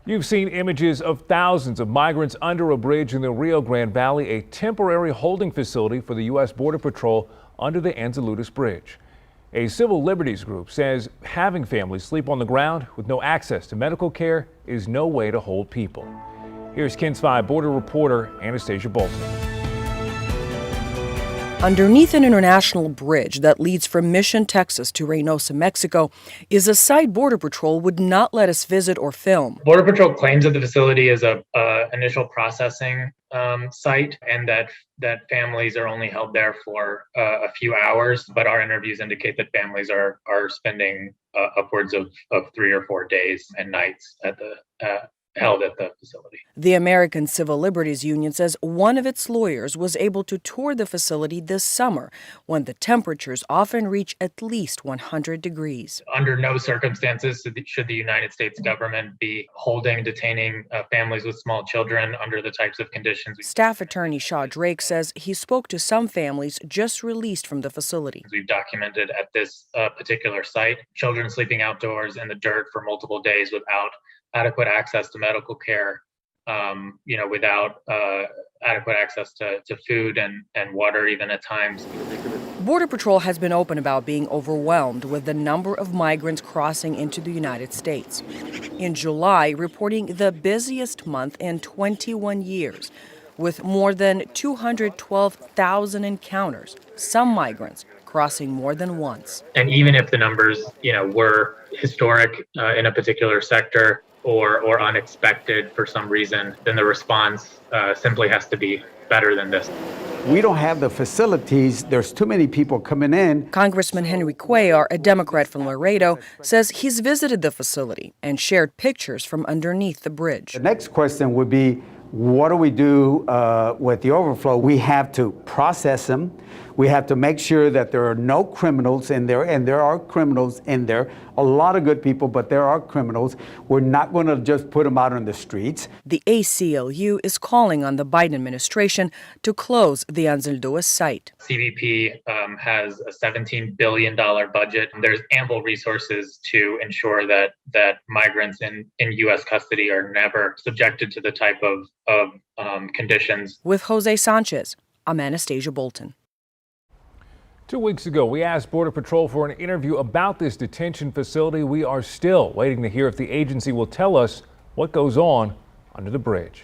You've seen images of thousands of migrants under a bridge in the Rio Grande Valley, a temporary holding facility for the U.S. Border Patrol under the Anzalduas Bridge. A civil liberties group says having families sleep on the ground with no access to medical care is no way to hold people. Here's KENS 5 border reporter Anastasia Bolton. Underneath an international bridge that leads from Mission, Texas to Reynosa, Mexico, is a site Border Patrol would not let us visit or film. Border Patrol claims that the facility is a initial processing site, and that families are only held there for a few hours. But our interviews indicate that families are spending upwards of 3 or 4 days and nights at held at the facility. The American Civil Liberties Union says one of its lawyers was able to tour the facility this summer when the temperatures often reach at least 100 degrees. Under no circumstances should the United States government be holding, detaining families with small children under the types of conditions. Staff attorney Shaw Drake says he spoke to some families just released from the facility. We've documented at this particular site children sleeping outdoors in the dirt for multiple days without adequate access to medical care, without adequate access to food and water even at times. Border Patrol has been open about being overwhelmed with the number of migrants crossing into the United States. In July, reporting the busiest month in 21 years, with more than 212,000 encounters, some migrants crossing more than once. And even if the numbers, were historic in a particular sector, or unexpected for some reason, then the response simply has to be better than this. We don't have the facilities. There's too many people coming in. Congressman Henry Cuellar, a Democrat from Laredo, says he's visited the facility and shared pictures from underneath the bridge. The next question would be, what do we do with the overflow? We have to process them. We have to make sure that there are no criminals in there, and there are criminals in there. A lot of good people, but there are criminals. We're not going to just put them out on the streets. The ACLU is calling on the Biden administration to close the Anzalduas site. CBP has a $17 billion budget. There's ample resources to ensure that migrants in U.S. custody are never subjected to the type of conditions. With Jose Sanchez, I'm Anastasia Bolton. 2 weeks ago, we asked Border Patrol for an interview about this detention facility. We are still waiting to hear if the agency will tell us what goes on under the bridge.